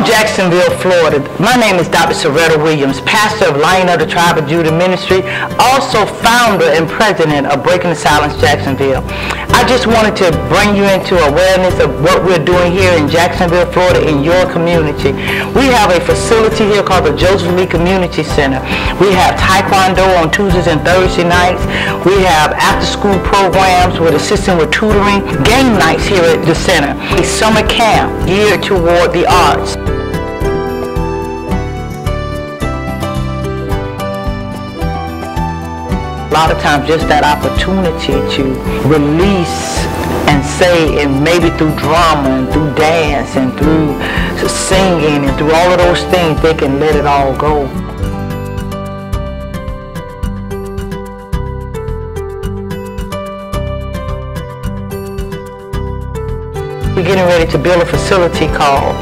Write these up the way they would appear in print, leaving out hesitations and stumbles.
Jacksonville, Florida. My name is Dr. Sirretta Williams, pastor of Lion of the Tribe of Judah Ministry, also founder and president of Breaking the Silence Jacksonville. I just wanted to bring you into awareness of what we're doing here in Jacksonville, Florida, in your community. We have a facility here called the Joseph Lee Community Center. We have Taekwondo on Tuesdays and Thursday nights. We have after-school programs with assisting with tutoring, game nights here at the center, a summer camp geared toward the arts. A lot of times just that opportunity to release and say, and maybe through drama and through dance and through singing and through all of those things, they can let it all go. We're getting ready to build a facility called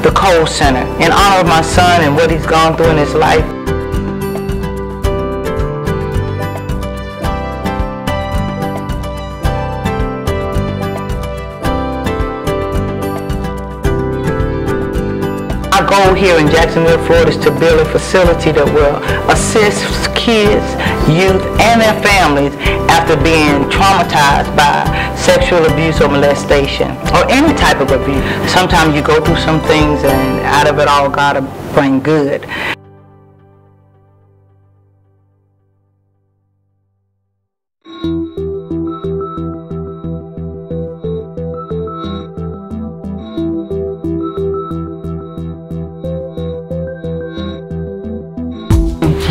the Cole Center in honor of my son and what he's gone through in his life. Our goal here in Jacksonville, Florida is to build a facility that will assist kids, youth, and their families after being traumatized by sexual abuse or molestation or any type of abuse. Sometimes you go through some things and out of it all God will bring good.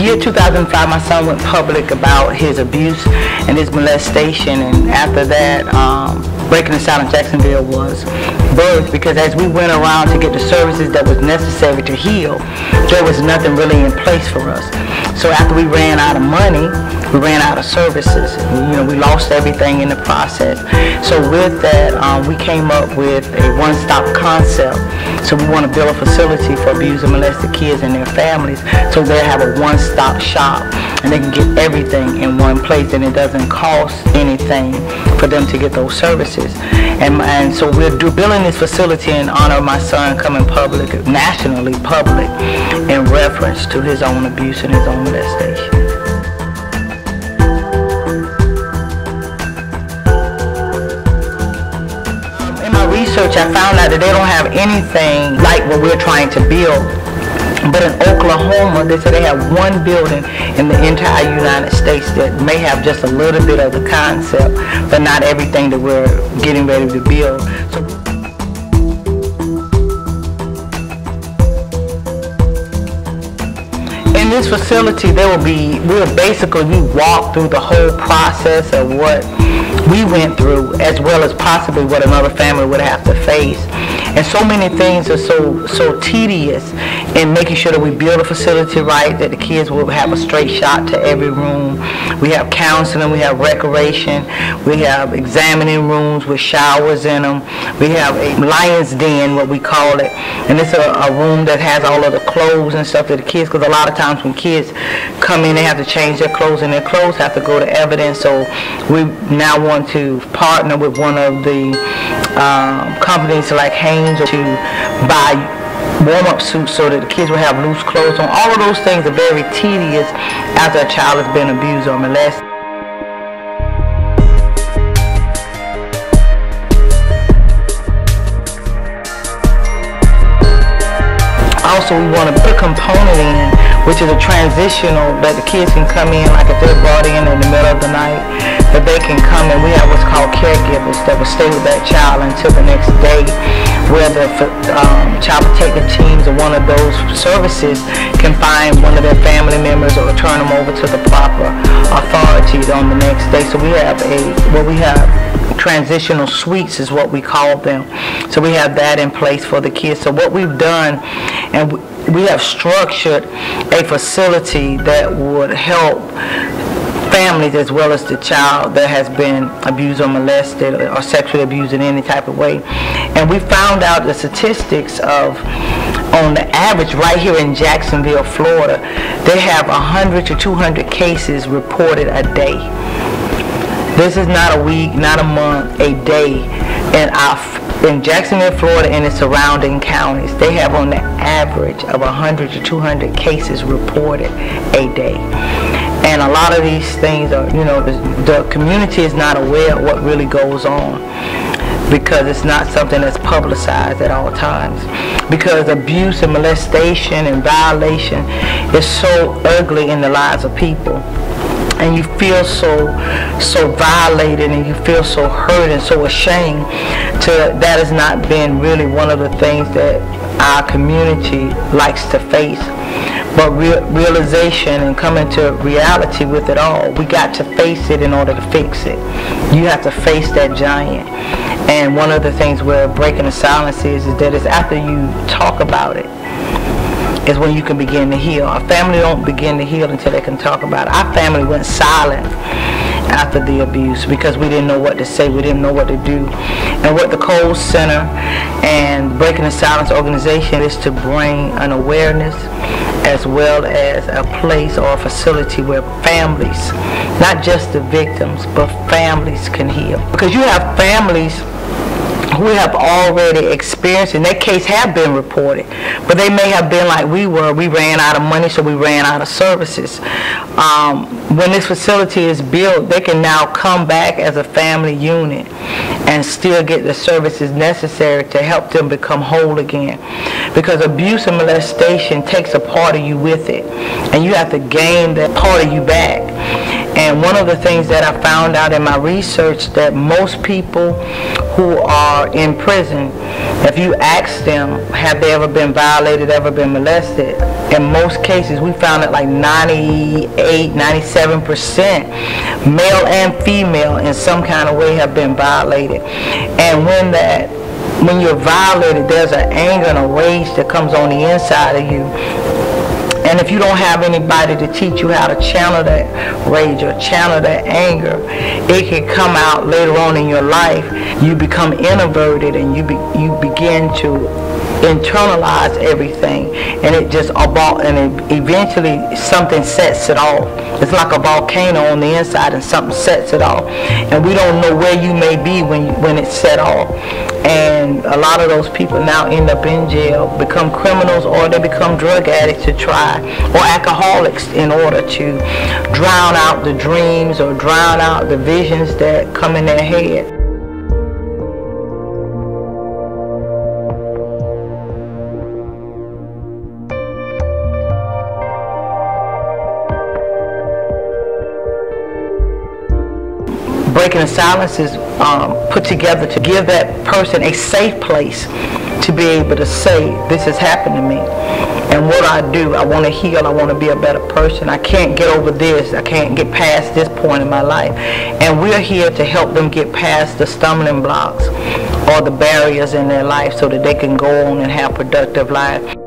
Year 2005, my son went public about his abuse and his molestation, and after that, Breaking the Silence Jacksonville was birthed, because as we went around to get the services that was necessary to heal, there was nothing really in place for us. So after we ran out of money, we ran out of services. We lost everything in the process. So with that, we came up with a one-stop concept. So we want to build a facility for abused and molested kids and their families, so they have a one-stop shop and they can get everything in one place, and it doesn't cost anything for them to get those services. And so we're building this facility in honor of my son coming public, nationally public, in reference to his own abuse and his own molestation. Research, I found out that they don't have anything like what we're trying to build. But in Oklahoma, they say they have one building in the entire United States that may have just a little bit of the concept, but not everything that we're getting ready to build. So in this facility, we'll basically walk through the whole process of what we went through, as well as possibly what another family would have to face. And so many things are so tedious in making sure that we build a facility right, that the kids will have a straight shot to every room. We have counseling, we have recreation, we have examining rooms with showers in them. We have a lion's den, what we call it, and it's a room that has all of the clothes and stuff that the kids, because a lot of times when kids come in, they have to change their clothes, and their clothes have to go to evidence. So we now want to partner with one of the companies like Hanes to buy warm-up suits so that the kids will have loose clothes on. All of those things are very tedious after a child has been abused or molested. Also, we want to put a component in, which is a transitional, that the kids can come in, like if they're brought in the middle of the night, that they can come in. We have what's called caregivers that will stay with that child until the next day, where the child protective teams or one of those services can find one of their family members or turn them over to the proper authorities on the next day. So we have transitional suites is what we call them. So we have that in place for the kids. So what we've done, and we have structured a facility that would help families as well as the child that has been abused or molested or sexually abused in any type of way. And we found out the statistics of, on the average right here in Jacksonville, Florida, they have 100 to 200 cases reported a day. This is not a week, not a month, a day. And our In Jacksonville, Florida and its surrounding counties, they have on the average of 100 to 200 cases reported a day. And a lot of these things are, the community is not aware of what really goes on, because it's not something that's publicized at all times. Because abuse and molestation and violation is so ugly in the lives of people. And you feel so violated, and you feel so hurt and so ashamed. That has not been really one of the things that our community likes to face. But realization and coming to reality with it all, we got to face it in order to fix it. You have to face that giant. And one of the things where breaking the silence is that it's after you talk about it is when you can begin to heal. Our family don't begin to heal until they can talk about it. Our family went silent after the abuse because we didn't know what to say, we didn't know what to do. And what the Cole Center and Breaking the Silence organization is to bring an awareness as well as a place or a facility where families, not just the victims, but families can heal. Because you have families who have already experienced, and their case have been reported, but they may have been like we were. We ran out of money, so we ran out of services. When this facility is built, they can now come back as a family unit and still get the services necessary to help them become whole again. Because abuse and molestation takes a part of you with it, and you have to gain that part of you back. And one of the things that I found out in my research, that most people who are in prison, if you ask them, have they ever been violated, ever been molested, in most cases we found that like 98, 97%, male and female in some kind of way have been violated. And when you're violated, there's an anger and a rage that comes on the inside of you. And if you don't have anybody to teach you how to channel that rage or channel that anger, it can come out later on in your life. You become introverted, and you begin to internalize everything, and eventually something sets it off. It's like a volcano on the inside, and something sets it off, and we don't know where you may be when it's set off. And a lot of those people now end up in jail, become criminals, or they become drug addicts to try, or alcoholics in order to drown out the dreams or drown out the visions that come in their head. Breaking the Silence is put together to give that person a safe place to be able to say, this has happened to me, and what I do, I want to heal, I want to be a better person, I can't get over this, I can't get past this point in my life. And we're here to help them get past the stumbling blocks or the barriers in their life so that they can go on and have a productive life.